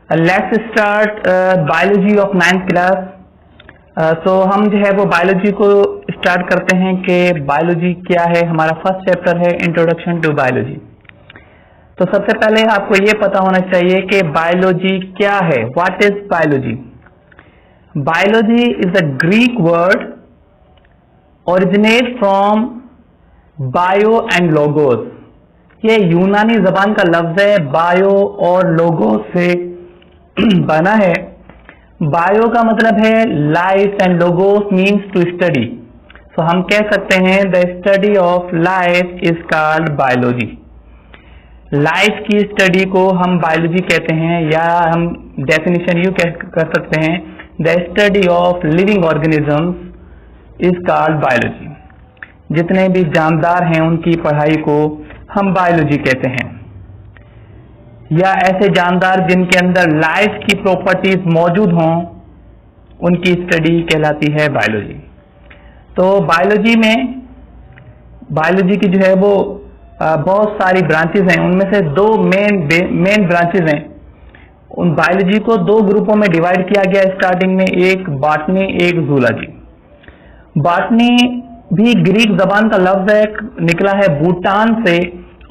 Let's start biology of 9th class. तो हम जो है वो बायोलॉजी को स्टार्ट करते हैं कि बायोलॉजी क्या है। हमारा फर्स्ट चैप्टर है इंट्रोडक्शन टू बायोलॉजी। तो सबसे पहले आपको ये पता होना चाहिए कि बायोलॉजी क्या है। What is biology? Biology is a Greek word originate from bio and logos. ये यूनानी जबान का लफ्ज है, बायो और लोगोस से बना है। बायो का मतलब है life and logos means to study. So हम कह सकते हैं the study of life is called biology. Life की स्टडी को हम बायोलॉजी कहते हैं, या हम डेफिनेशन यू कर सकते हैं the study of living organisms is called biology. जितने भी जानदार हैं उनकी पढ़ाई को हम बायोलॉजी कहते हैं, या ऐसे जानदार जिनके अंदर लाइफ की प्रॉपर्टीज मौजूद हों उनकी स्टडी कहलाती है बायोलॉजी। तो बायोलॉजी की जो है वो बहुत सारी ब्रांचेस हैं। उनमें से दो मेन ब्रांचेस हैं। उन बायोलॉजी को दो ग्रुपों में डिवाइड किया गया स्टार्टिंग में, एक बॉटनी एक जूलॉजी। बॉटनी भी ग्रीक जबान का लफ्ज है, निकला है बूटान से,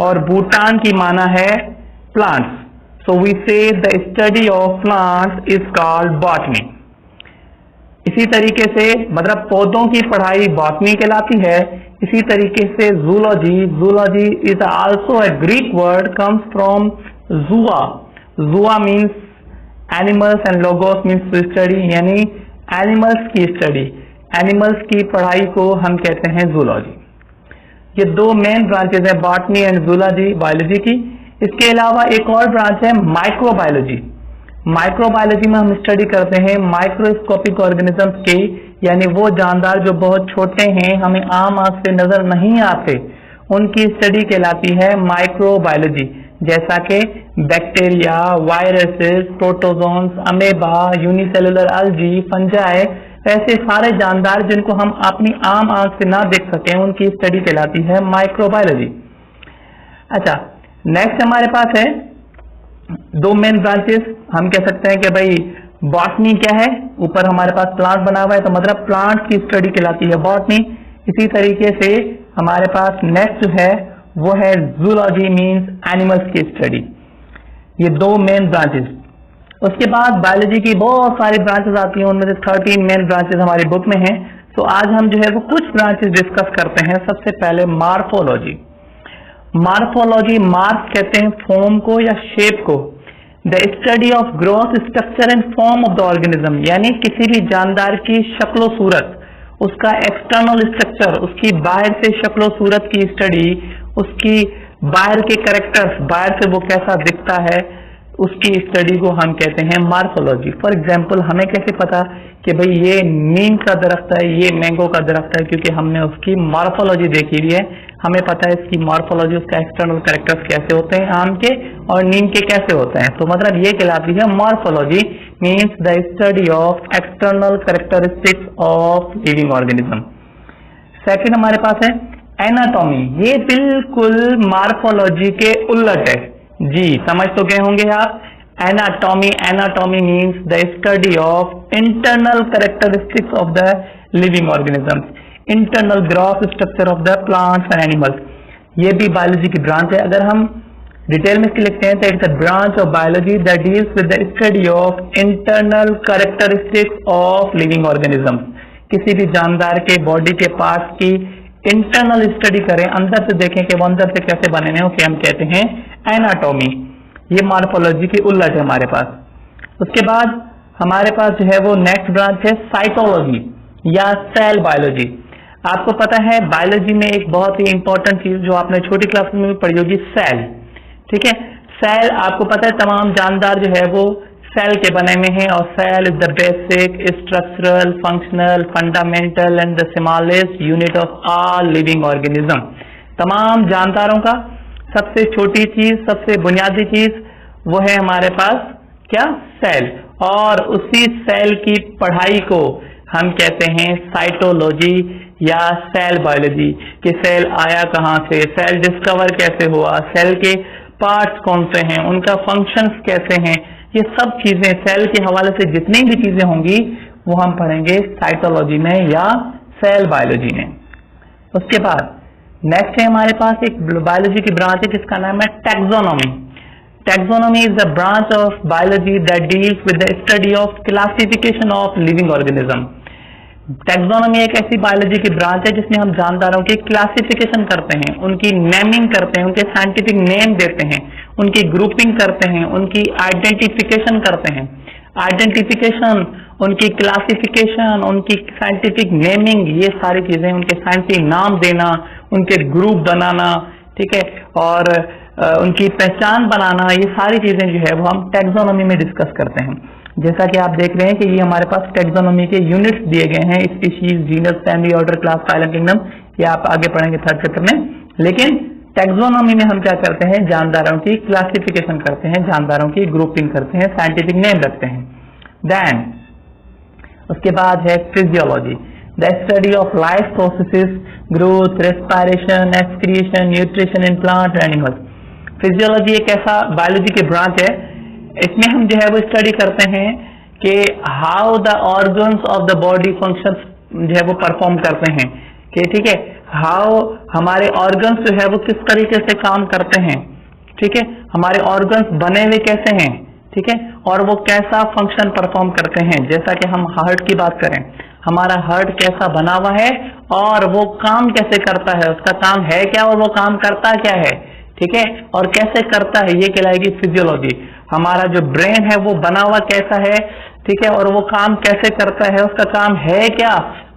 और बूटान की माना है प्लांट्स। सो वी से the study of plants is called botany. इसी तरीके से मतलब पौधों की पढ़ाई बॉटनी कहलाती है। इसी तरीके से zoology is also a Greek word, comes from zoa. Zoa means animals and logos means to study, यानी एनिमल्स की स्टडी, एनिमल्स की पढ़ाई को हम कहते हैं जूलॉजी। ये दो मेन ब्रांचेस हैं, बॉटनी एंड जूलॉजी बायोलॉजी की। इसके अलावा एक और ब्रांच है माइक्रोबायोलॉजी। माइक्रोबायोलॉजी में हम स्टडी करते हैं माइक्रोस्कोपिक ऑर्गेनिजम्स की, यानी वो जानदार जो बहुत छोटे हैं, हमें आम आंख से नजर नहीं आते, उनकी स्टडी कहलाती है माइक्रोबायोलॉजी। जैसा कि bacteria, viruses, protozoans, amoeba, unicellular algae, fungi, ऐसे सारे जानदार जिनको हम अपनी आम आंख से ना देख सकें उनकी स्टडी कहलाती है माइक्रोबायोलॉजी। अच्छा, नेक्स्ट हमारे पास है दो मेन ब्रांचेस। हम कह सकते हैं कि भाई बॉटनी क्या है, ऊपर हमारे पास प्लांट बना हुआ है तो मतलब प्लांट की स्टडी कहलाती है बॉटनी। इसी तरीके से हमारे पास नेक्स्ट है वो है जूलॉजी, मीन्स एनिमल्स की स्टडी। ये दो मेन ब्रांचेस। उसके बाद बायोलॉजी की बहुत सारी ब्रांचेस आती हैं, उनमें से 13 मेन ब्रांचेस हमारी बुक में हैं। तो आज हम जो है वो कुछ ब्रांचेस डिस्कस करते हैं। सबसे पहले मार्फोलॉजी। मार्फोलॉजी, मार्फ कहते हैं फॉर्म को या शेप को। The study of growth, structure and form of the organism, यानी किसी भी जानदार की शक्लो सूरत, उसका एक्सटर्नल स्ट्रक्चर, उसकी बाहर से शक्लो सूरत की स्टडी, उसकी बाहर के कैरेक्टर्स, बाहर से वो कैसा दिखता है, उसकी स्टडी को हम कहते हैं मार्फोलॉजी। फॉर एग्जाम्पल, हमें कैसे पता कि भाई ये नीम का दरख्त है, ये मैंगो का दरख्त है, क्योंकि हमने उसकी मार्फोलॉजी देखी हुई है। हमें पता है इसकी मार्फोलॉजी, उसका एक्सटर्नल कैरेक्टर्स कैसे होते हैं आम के और नीम के कैसे होते हैं। तो मतलब ये कहलाती है morphology, means the study of external characteristics of living organism. Second हमारे पास है एनाटॉमी। ये बिल्कुल मार्फोलॉजी के उलट है जी, समझ तो गए होंगे आप। Anatomy means the study of internal characteristics of the living organisms, internal gross structure of the plants and animals. ये भी बायोलॉजी की ब्रांच है। अगर हम डिटेल में इसके लिखते हैं तो it's a branch of biology that deals with the study of internal characteristics of living organisms. किसी भी जानदार के बॉडी के पार्ट्स की इंटरनल स्टडी करें, अंदर से देखें कि वो अंदर से कैसे बने हैं, उसे हम कहते हैं एनाटॉमी। ये मार्फोलॉजी की उलट है हमारे पास। उसके बाद हमारे पास जो है वो नेक्स्ट ब्रांच है साइटोलॉजी या सेल बायोलॉजी। आपको पता है बायोलॉजी में एक बहुत ही इंपॉर्टेंट चीज जो आपने छोटी क्लास में भी पढ़ी होगी, सेल। ठीक है, सेल आपको पता है तमाम जानदार जो है वो सेल के बने हुए हैं, और cell is the basic structural, functional, fundamental and the smallest unit of all living organism. तमाम जानदारों का सबसे छोटी चीज, सबसे बुनियादी चीज वो है हमारे पास क्या, सेल। और उसी सेल की पढ़ाई को हम कहते हैं साइटोलॉजी या सेल बायोलॉजी। कि सेल आया कहाँ से, सेल डिस्कवर कैसे हुआ, सेल के पार्ट्स कौन से हैं, उनका फंक्शंस कैसे हैं, ये सब चीजें सेल के हवाले से जितनी भी चीजें होंगी वो हम पढ़ेंगे साइटोलॉजी में या सेल बायोलॉजी में। उसके बाद नेक्स्ट है हमारे पास एक बायोलॉजी की ब्रांच है जिसका नाम है taxonomy. Taxonomy is the branch of biology that deals with the study of classification of living organism. Taxonomy एक ऐसी बायोलॉजी की ब्रांच है जिसमें हम जानदारों की क्लासिफिकेशन करते हैं, उनकी नेमिंग करते हैं, उनके साइंटिफिक नेम देते हैं, उनकी ग्रुपिंग करते हैं, उनकी आइडेंटिफिकेशन करते हैं। आइडेंटिफिकेशन, उनकी क्लासिफिकेशन, उनकी साइंटिफिक नेमिंग, ये सारी चीजें, उनके साइंटिफिक नाम देना, उनके ग्रुप बनाना, ठीक है, और उनकी पहचान बनाना, ये सारी चीजें जो है वो हम टैक्सोनॉमी में डिस्कस करते हैं। जैसा कि आप देख रहे हैं कि ये हमारे पास टैक्सोनॉमी के यूनिट्स दिए गए हैं, species, genus, family, order, class, phylum, kingdom, ये आप आगे पढ़ेंगे थर्ड चैप्टर में। लेकिन टैक्सोनॉमी में हम क्या करते हैं, जानदारों की क्लासिफिकेशन करते हैं, जानदारों की ग्रुपिंग करते हैं, साइंटिफिक नेम रखते हैं। देन उसके बाद है physiology, the study of life processes, growth, respiration, excretion, nutrition in plant animals. Physiology एक ऐसा बायोलॉजी की ब्रांच है, इसमें हम जो है वो स्टडी करते हैं कि how the organs of the body functions जो है वो परफॉर्म करते हैं, कि ठीक है, हाउ हमारे ऑर्गन्स जो है वो किस तरीके से काम करते हैं, ठीक है, हमारे ऑर्गन्स बने हुए कैसे हैं, ठीक है, और वो कैसा फंक्शन परफॉर्म करते हैं। जैसा कि हम हार्ट की बात करें, हमारा हार्ट कैसा बना हुआ है और वो काम कैसे करता है, उसका काम है क्या और वो काम करता क्या है, ठीक है, और कैसे करता है, ये कहलाएगी फिजियोलॉजी। हमारा जो ब्रेन है वो बना हुआ कैसा है, ठीक है, और वो काम कैसे करता है, उसका काम है क्या,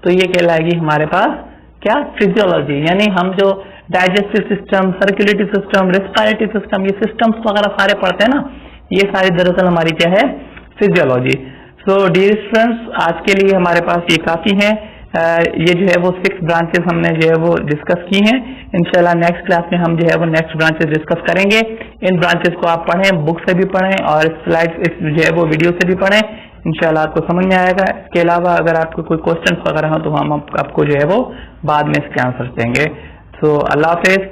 तो ये कहलाएगी हमारे पास क्या, फिजियोलॉजी। यानी हम जो digestive system, circulatory system, respiratory system, ये सिस्टम्स वगैरह सारे पढ़ते हैं ना, ये सारी दरअसल हमारी क्या है, फिजियोलॉजी। सो डियर स्टूडेंट्स, आज के लिए हमारे पास ये काफी है। ये जो है वो 6 ब्रांचेस हमने जो है वो डिस्कस की हैं। इंशाल्लाह नेक्स्ट क्लास में हम जो है वो नेक्स्ट ब्रांचेस डिस्कस करेंगे। इन ब्रांचेस को आप पढ़ें, बुक से भी पढ़ें और स्लाइड जो है वो वीडियो से भी पढ़ें, इंशाल्लाह आपको समझ में आएगा। इसके अलावा अगर आपको कोई क्वेश्चन वगैरह हो तो हम आपको जो है वो बाद में इसके आंसर देंगे। सो अल्लाह हाफिज।